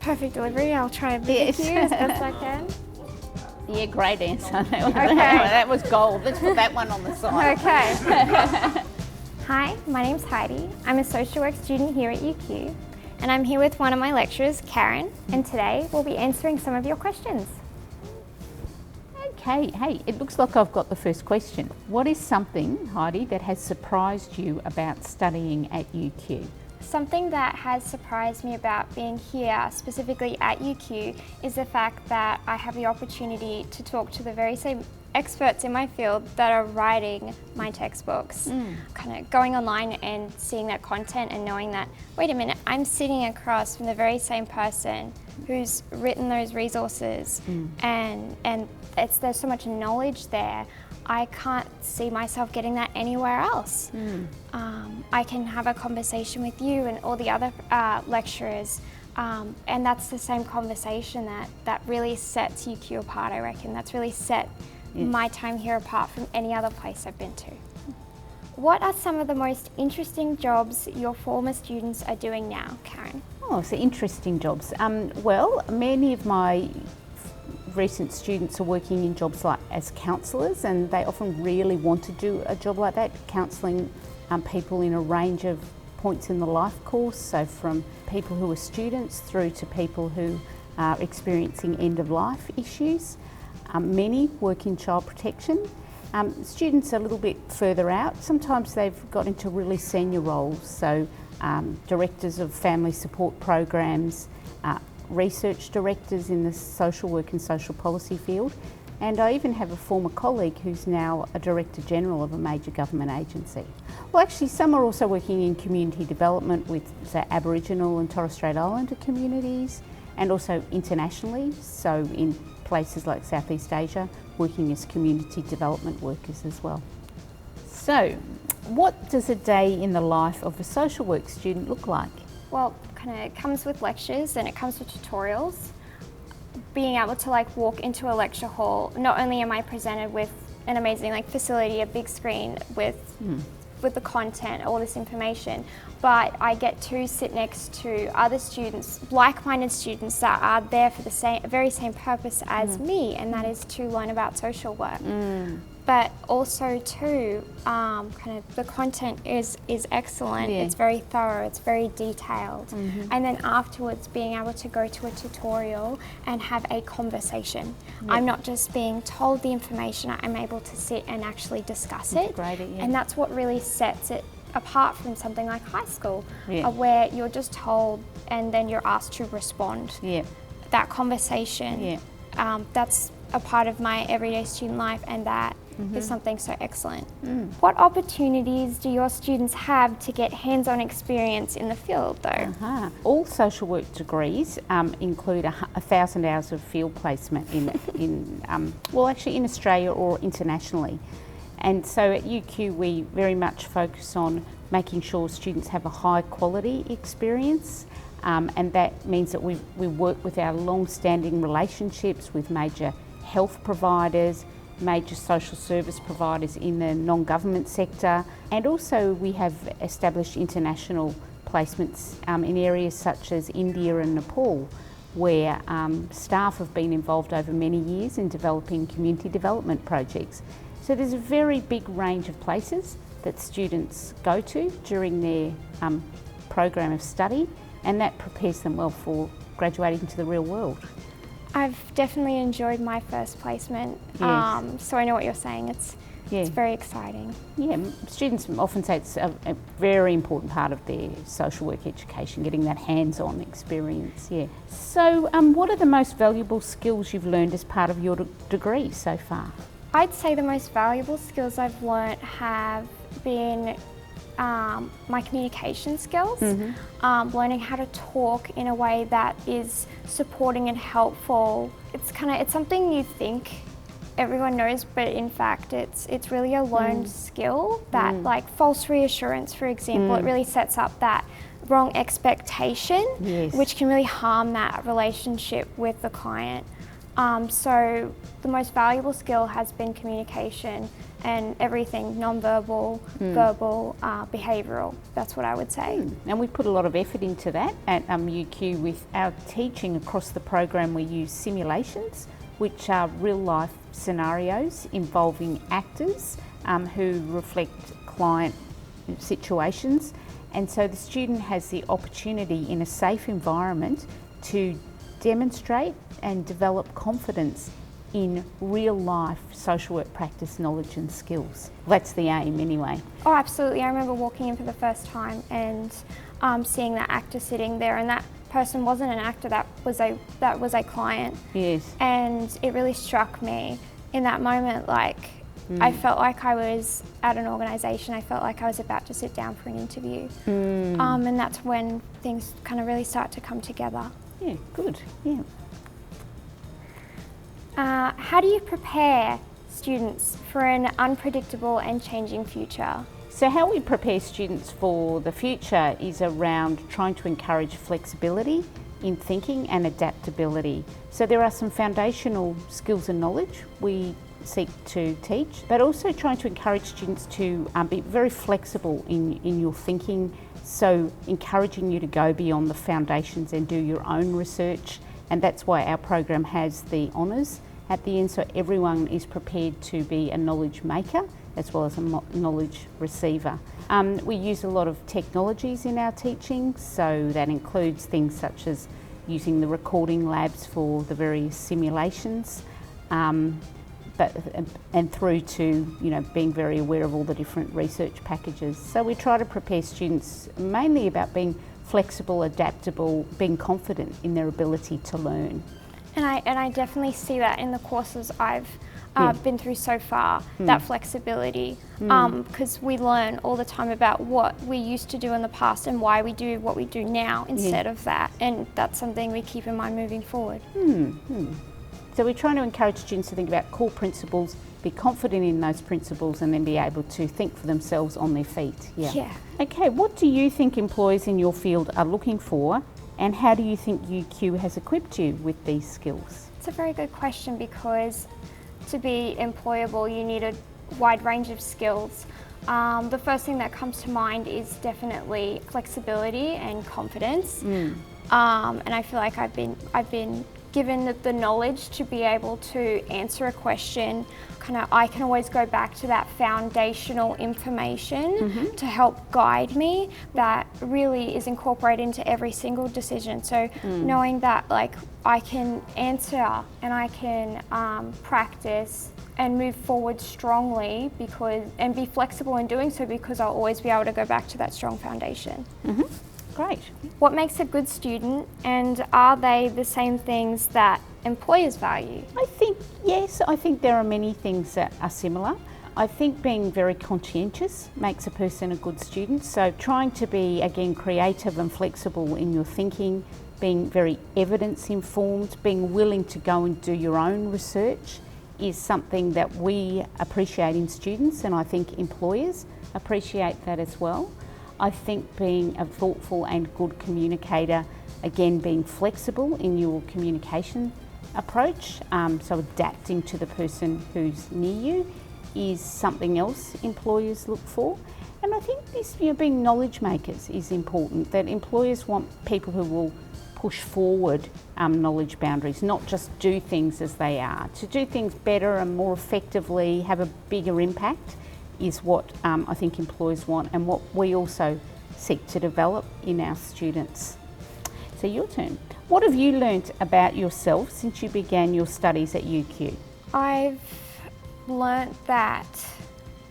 perfect delivery. I'll try and mimic you as best I can. Yeah, great answer. That was gold. Let's put that one on the side. Okay. Hi, my name's Heidi. I'm a social work student here at UQ, and I'm here with one of my lecturers, Karen, and today we'll be answering some of your questions. Okay, hey, it looks like I've got the first question. What is something, Heidi, that has surprised you about studying at UQ? Something that has surprised me about being here, specifically at UQ, is the fact that I have the opportunity to talk to the very same experts in my field that are writing my textbooks. Kind of going online and seeing that content and knowing that, wait a minute, I'm sitting across from the very same person who's written those resources, and there's so much knowledge there. I can't see myself getting that anywhere else. I can have a conversation with you and all the other lecturers, and that's the same conversation that really sets UQ apart, I reckon. That's really set my time here apart from any other place I've been to. What are some of the most interesting jobs your former students are doing now, Karen? Oh, so interesting jobs. Well, many of my recent students are working in jobs like as counsellors, and they often really want to do a job like that, counselling people in a range of points in the life course, so from people who are students through to people who are experiencing end-of-life issues. Many work in child protection. Students a little bit further out, sometimes they've got into really senior roles, so directors of family support programs, research directors in the social work and social policy field, and I even have a former colleague who's now a Director General of a major government agency. Well, actually some are also working in community development with, say, Aboriginal and Torres Strait Islander communities, and also internationally, so in places like Southeast Asia, working as community development workers as well. So, what does a day in the life of a social work student look like? Well, kind of comes with lectures and it comes with tutorials. Being able to walk into a lecture hall, not only am I presented with an amazing facility, a big screen with the content, all this information, but I get to sit next to other students, like-minded students that are there for the very same purpose as me, and that is to learn about social work. But also too, kind of the content is excellent. It's very thorough, it's very detailed. And then afterwards being able to go to a tutorial and have a conversation. I'm not just being told the information, I'm able to sit and actually discuss it. And that's what really sets it apart from something like high school, where you're just told and then you're asked to respond. That conversation, that's a part of my everyday student life, and that is something so excellent. What opportunities do your students have to get hands-on experience in the field though? All social work degrees include 1,000 hours of field placement in Australia or internationally. And so at UQ we very much focus on making sure students have a high quality experience, and that means that we work with our long-standing relationships with major health providers, major social service providers in the non-government sector, and also we have established international placements in areas such as India and Nepal, where staff have been involved over many years in developing community development projects. So there's a very big range of places that students go to during their program of study, and that prepares them well for graduating to the real world. I've definitely enjoyed my first placement, so I know what you're saying. It's very exciting. Students often say it's a very important part of their social work education, getting that hands-on experience. So what are the most valuable skills you've learned as part of your degree so far? I'd say the most valuable skills I've learnt have been my communication skills, learning how to talk in a way that is supporting and helpful. It's something you think everyone knows, but in fact it's really a learned skill that, like false reassurance, for example, it really sets up that wrong expectation, which can really harm that relationship with the client. So the most valuable skill has been communication, and everything non-verbal, verbal, behavioural. That's what I would say. And we put a lot of effort into that at UQ with our teaching across the program. We use simulations, which are real life scenarios involving actors who reflect client situations. And so the student has the opportunity in a safe environment to demonstrate and develop confidence in real life social work practice knowledge and skills. That's the aim anyway. Oh, absolutely. I remember walking in for the first time and seeing that actor sitting there, and that person wasn't an actor, that was a client. Yes. And it really struck me in that moment, like I felt like I was at an organisation, I felt like I was about to sit down for an interview. And that's when things kind of really start to come together. Yeah, good. Yeah. How do you prepare students for an unpredictable and changing future? So how we prepare students for the future is around trying to encourage flexibility in thinking and adaptability. So there are some foundational skills and knowledge we seek to teach, but also trying to encourage students to be very flexible in your thinking, so encouraging you to go beyond the foundations and do your own research. And that's why our program has the honours at the end, so everyone is prepared to be a knowledge maker as well as a knowledge receiver. We use a lot of technologies in our teaching, so that includes things such as using the recording labs for the various simulations, and through to being very aware of all the different research packages. So we try to prepare students mainly about being flexible, adaptable, being confident in their ability to learn. And I definitely see that in the courses I've been through so far, that flexibility, because we learn all the time about what we used to do in the past and why we do what we do now instead of that, and that's something we keep in mind moving forward. So we're trying to encourage students to think about core principles, be confident in those principles, and then be able to think for themselves on their feet. Yeah. Okay, what do you think employers in your field are looking for, and how do you think UQ has equipped you with these skills? It's a very good question, because to be employable you need a wide range of skills. The first thing that comes to mind is definitely flexibility and confidence. And I feel like I've been given the knowledge to be able to answer a question. I can always go back to that foundational information to help guide me, that really is incorporated into every single decision. So knowing that I can answer and I can practice and move forward strongly and be flexible in doing so, because I'll always be able to go back to that strong foundation. Great. What makes a good student, and are they the same things that employers value? I think yes, I think there are many things that are similar. I think being very conscientious makes a person a good student, so trying to be, again, creative and flexible in your thinking, being very evidence informed, being willing to go and do your own research is something that we appreciate in students, and I think employers appreciate that as well. I think being a thoughtful and good communicator, again, being flexible in your communication approach, so adapting to the person who's near you, is something else employers look for. And I think this, being knowledge makers is important, that employers want people who will push forward knowledge boundaries, not just do things as they are. To do things better and more effectively, have a bigger impact, is what I think employers want, and what we also seek to develop in our students. So your turn. What have you learnt about yourself since you began your studies at UQ? I've learnt that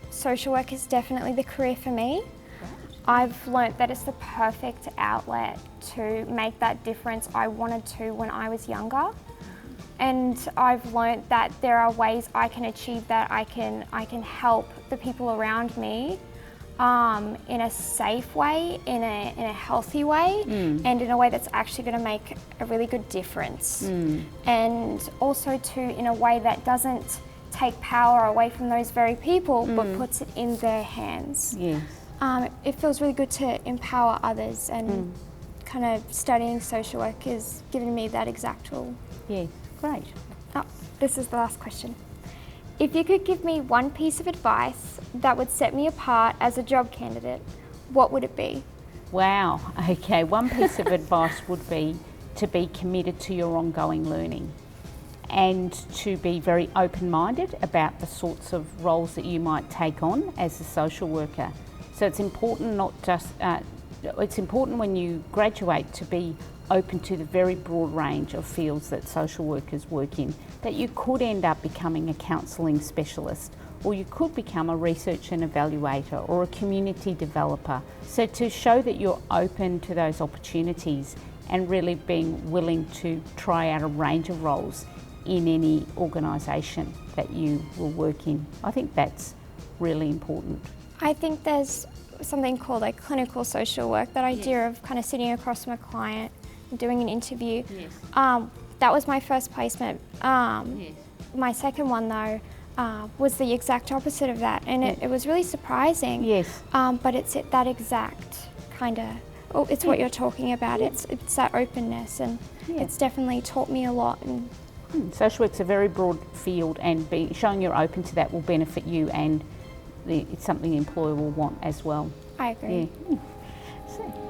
social work is definitely the career for me. I've learnt that it's the perfect outlet to make that difference I wanted to when I was younger. And I've learnt that there are ways I can achieve that. I can help the people around me in a safe way, in a healthy way, and in a way that's actually going to make a really good difference. And also too, in a way that doesn't take power away from those very people, but puts it in their hands. Yes. It feels really good to empower others, and kind of studying social work has given me that exact tool. Yes. Great. Oh, this is the last question. If you could give me one piece of advice that would set me apart as a job candidate, what would it be? Wow, okay, one piece of advice would be to be committed to your ongoing learning and to be very open-minded about the sorts of roles that you might take on as a social worker. So it's important not just, it's important when you graduate to be open to the very broad range of fields that social workers work in, that you could end up becoming a counselling specialist, or you could become a research and evaluator or a community developer. So to show that you're open to those opportunities and really being willing to try out a range of roles in any organisation that you will work in. I think that's really important. I think there's something called like clinical social work, that idea of kind of sitting across from a client and doing an interview. Yes. That was my first placement. Yes. My second one though was the exact opposite of that, and it was really surprising. Yes. But it's that exact kind of, it's what you're talking about. It's that openness, and it's definitely taught me a lot. And social work's a very broad field, and showing you're open to that will benefit you, and it's something the employer will want as well. I agree. Yeah. So,